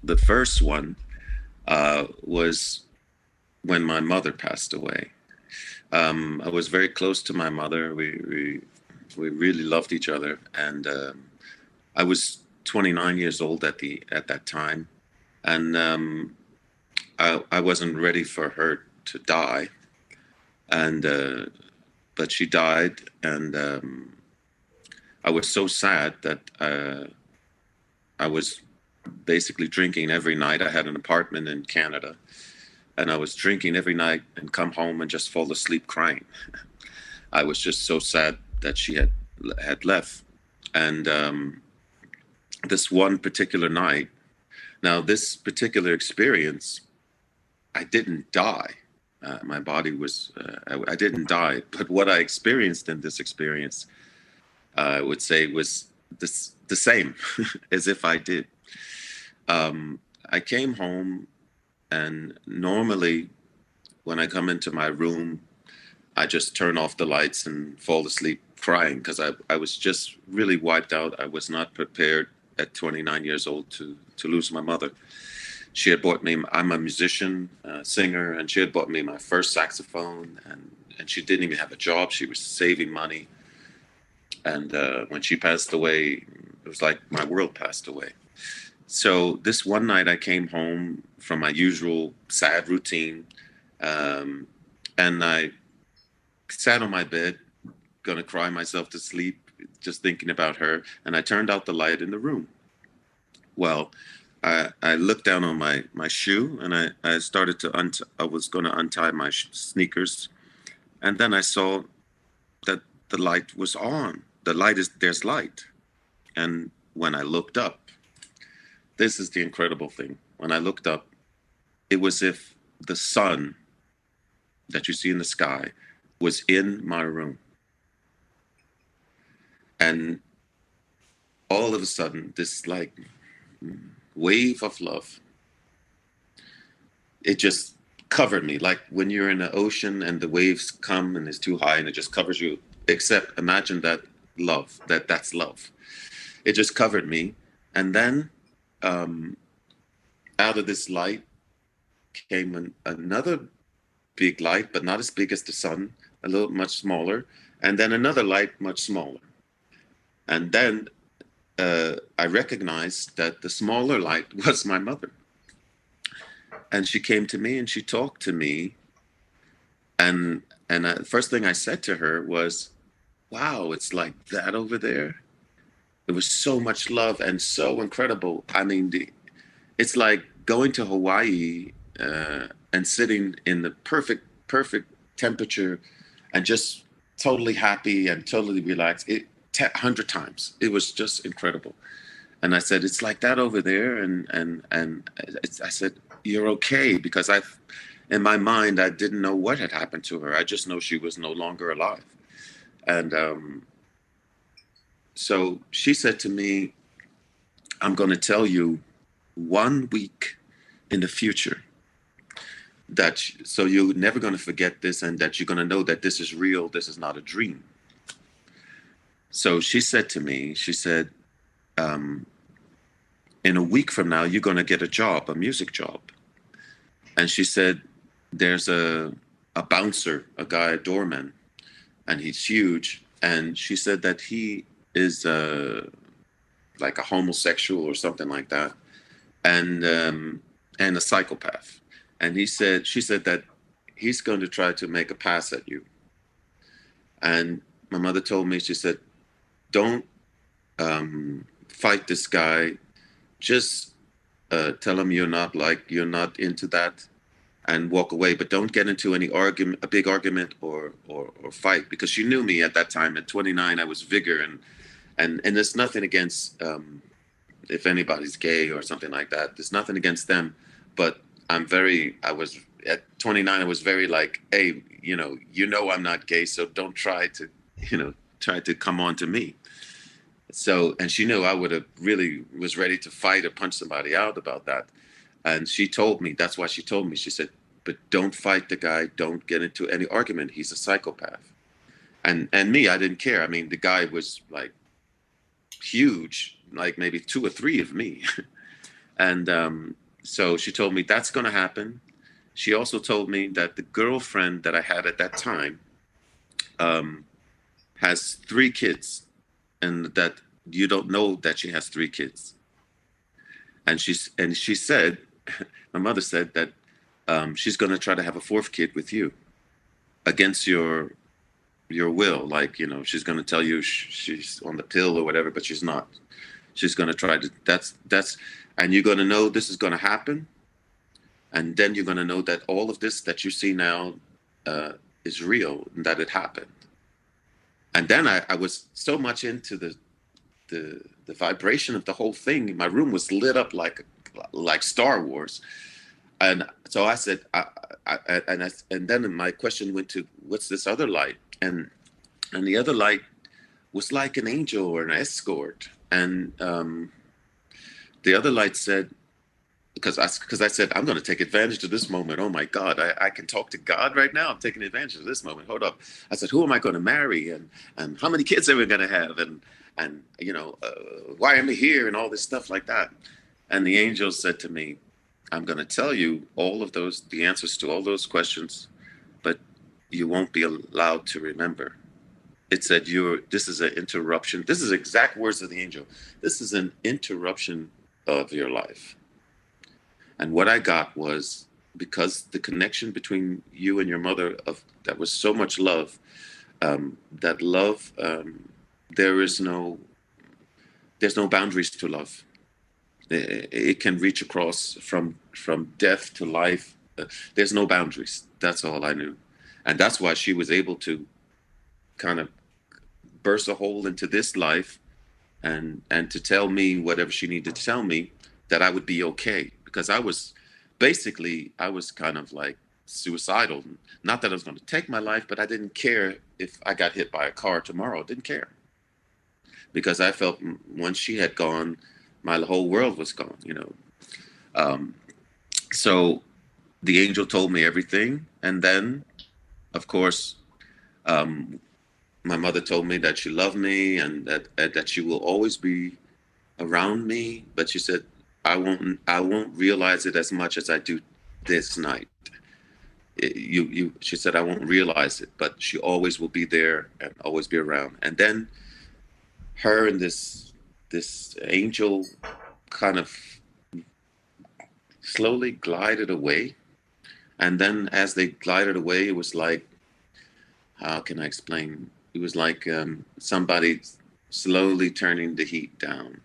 the first one was when my mother passed away. I was very close to my mother. We really loved each other, and I was 29 years old at that time, and I wasn't ready for her to die, and but she died, and I was so sad that I was basically drinking every night. I had an apartment in Canada, and I was drinking every night and come home and just fall asleep crying. I was just so sad that she had left, and this one particular night. Now, this particular experience, I didn't die. My body was, I didn't die. But what I experienced in this experience, I would say, was the same as if I did. I came home, and normally when I come into my room, I just turn off the lights and fall asleep crying because I was just really wiped out. I was not prepared at 29 years old to lose my mother. She had bought me, I'm a musician, singer, and she had bought me my first saxophone, and she didn't even have a job. She was saving money. And when she passed away, it was like my world passed away. So this one night I came home from my usual sad routine, and I sat on my bed, gonna cry myself to sleep, just thinking about her. And I turned out the light in the room. Well, I looked down on my shoe, and I started to I was going to untie my sneakers, and then I saw that the light was on. There's light. And when I looked up, this is the incredible thing. When I looked up, it was if the sun that you see in the sky was in my room. And all of a sudden, this like wave of love, it just covered me. Like when you're in the ocean and the waves come and it's too high and it just covers you. Except imagine that love, that's love. It just covered me. And then out of this light came another big light, but not as big as the sun, a little much smaller. And then another light, much smaller. And then I recognized that the smaller light was my mother. And she came to me and she talked to me. And first thing I said to her was, "Wow, it's like that over there." It was so much love and so incredible. I mean, it's like going to Hawaii and sitting in the perfect temperature and just totally happy and totally relaxed. 100 times. It was just incredible. And I said, "It's like that over there." And I said, "You're okay," because in my mind, I didn't know what had happened to her. I just know she was no longer alive. And so she said to me, "I'm going to tell you 1 week in the future so you're never going to forget this, and that you're going to know that this is real. This is not a dream." So she said to me, she said, "In a week from now, you're going to get a job, a music job." And she said, "There's a bouncer, a guy, a doorman, and he's huge." And she said that he is like a homosexual or something like that, and a psychopath. And she said that he's going to try to make a pass at you. And my mother told me, she said, "Don't fight this guy. Just tell him you're not into that, and walk away. But don't get into any argument, a big argument or fight." Because she knew me at that time. At 29, I was vigor, and there's nothing against if anybody's gay or something like that. There's nothing against them, but I was at 29. I was very like, "Hey, I'm not gay, so don't try to, try to come on to me." So, and she knew I would have really was ready to fight or punch somebody out about that. And she told me, that's why she told me, she said, "But don't fight the guy. Don't get into any argument. He's a psychopath." And me, I didn't care. I mean, the guy was like huge, like maybe two or three of me. And so she told me that's going to happen. She also told me that the girlfriend that I had at that time um, has 3 kids, and that you don't know that she has 3 kids. And she said, my mother said that she's going to try to have a 4th kid with you against your will. Like, you know, she's going to tell you she's on the pill or whatever, but she's not. She's going to try to. And you're going to know this is going to happen, and then you're going to know that all of this that you see now is real and that it happened. And then I was so much into the vibration of the whole thing. My room was lit up like Star Wars. And so I said, and then my question went to, what's this other light? And the other light was like an angel or an escort. And the other light said, because I said, I'm going to take advantage of this moment. Oh my God, I can talk to God right now. I'm taking advantage of this moment. Hold up. I said, who am I going to marry? And how many kids are we going to have? And you know, why am I here? And all this stuff like that. And the angel said to me, I'm going to tell you all of the answers to all those questions, but you won't be allowed to remember. It said, this is an interruption. This is exact words of the angel. This is an interruption of your life. And what I got was, because the connection between you and your mother, that was so much love, that love, there's no boundaries to love. It can reach across from death to life. There's no boundaries. That's all I knew. And that's why she was able to kind of burst a hole into this life and to tell me whatever she needed to tell me, that I would be okay. Because I was kind of like suicidal. Not that I was going to take my life, but I didn't care if I got hit by a car tomorrow. I didn't care. Because I felt once she had gone, my whole world was gone, you know. So the angel told me everything. And then, of course, my mother told me that she loved me and that she will always be around me. But she said, I won't realize it as much as I do this night. She said, I won't realize it, but she always will be there and always be around. And then her and this angel kind of slowly glided away. And then as they glided away, it was like, how can I explain? It was like somebody slowly turning the heat down.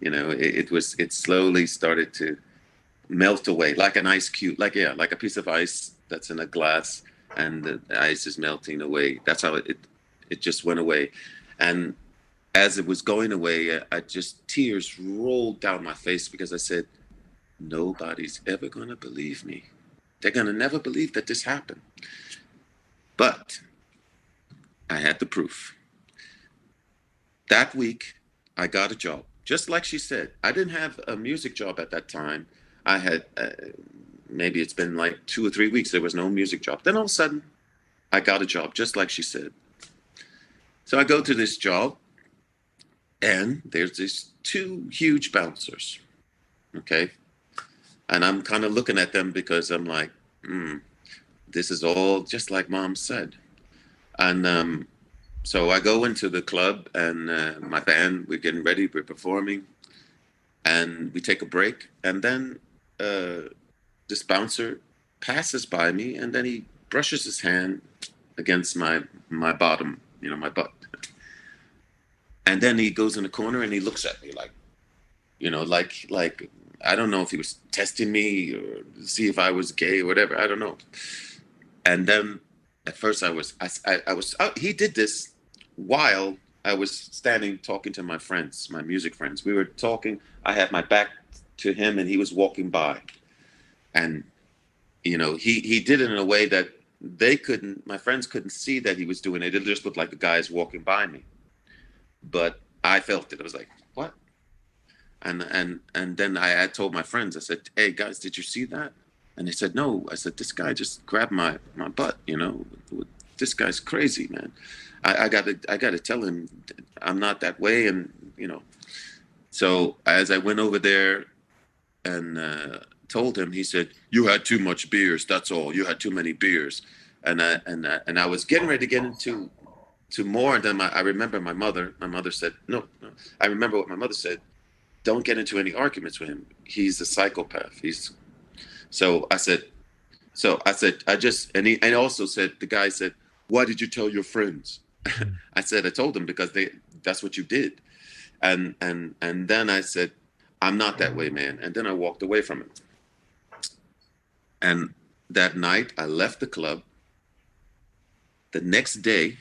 You know, it slowly started to melt away, like an ice cube, like a piece of ice that's in a glass, and the ice is melting away. That's how it just went away. And as it was going away, tears rolled down my face, because I said, nobody's ever going to believe me. They're going to never believe that this happened. But I had the proof. That week, I got a job. Just like she said, I didn't have a music job at that time. I had, maybe it's been like 2 or 3 weeks, there was no music job. Then all of a sudden, I got a job, just like she said. So I go to this job, and there's these 2 huge bouncers, okay? And I'm kind of looking at them because I'm like, this is all just like Mom said. And so I go into the club, and my band, we're getting ready, we're performing, and we take a break. And then this bouncer passes by me, and then he brushes his hand against my bottom, you know, my butt. And then he goes in the corner and he looks at me like, you know, like I don't know if he was testing me or see if I was gay or whatever. I don't know. And then at first I was he did this while I was standing talking to my friends, my music friends. We were talking. I had my back to him and he was walking by. And, you know, he did it in a way that my friends couldn't see that he was doing it. It just looked like the guys walking by me. But I felt it. I was like, what? And then I had told my friends, I said, hey guys, did you see that? And they said, no. I said, this guy just grabbed my butt, you know. This guy's crazy, man. I gotta tell him I'm not that way. And, you know, so as I went over there, told him. He said, "You had too much beers. That's all. You had too many beers." And I was getting ready to get into to more than I remember my mother. My mother said, no, no. I remember what my mother said. Don't get into any arguments with him. He's a psychopath. So I said, I just, and also said, the guy said, why did you tell your friends? I said, I told them because that's what you did. And then I said, I'm not that way, man. And then I walked away from him. And that night I left the club. The next day,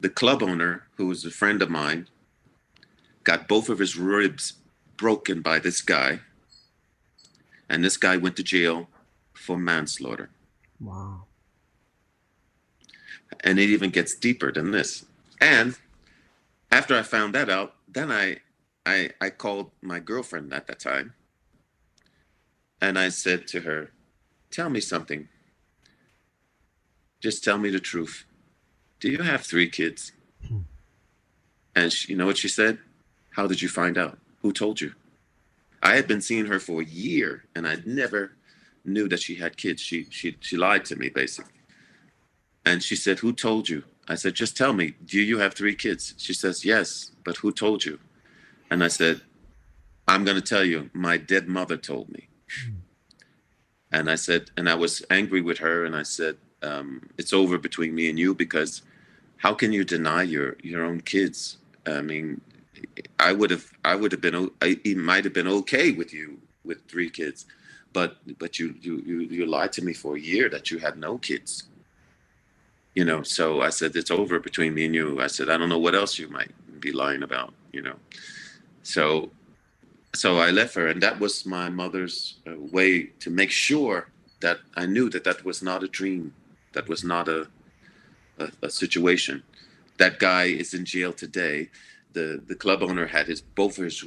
the club owner, who was a friend of mine, got both of his ribs broken by this guy. And this guy went to jail for manslaughter. Wow. And it even gets deeper than this. And after I found that out, then I called my girlfriend at that time. And I said to her, tell me something. Just tell me the truth. Do you have 3 kids? And you know what she said? How did you find out? Who told you? I had been seeing her for a year, and I never knew that she had kids. She lied to me, basically. And she said, who told you? I said, just tell me, do you have 3 kids? She says, yes, but who told you? And I said, I'm going to tell you, my dead mother told me. And I said, and I was angry with her, and I said, it's over between me and you, because how can you deny your own kids? I mean, I would have been, it might have been okay with you with 3 kids, but you lied to me for a year that you had no kids. You know, so I said, it's over between me and you. I said, I don't know what else you might be lying about, you know. So I left her, and that was my mother's way to make sure that I knew that that was not a dream, that was not a situation. That guy is in jail today. The club owner had both of his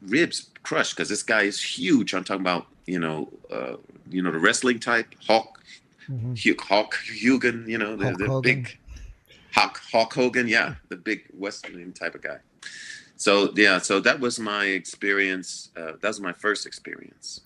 ribs crushed because this guy is huge. I'm talking about the wrestling type Hawk Hogan, the big Hawk Hogan, yeah, the big wrestling type of guy. So yeah, so that was my experience. That was my first experience.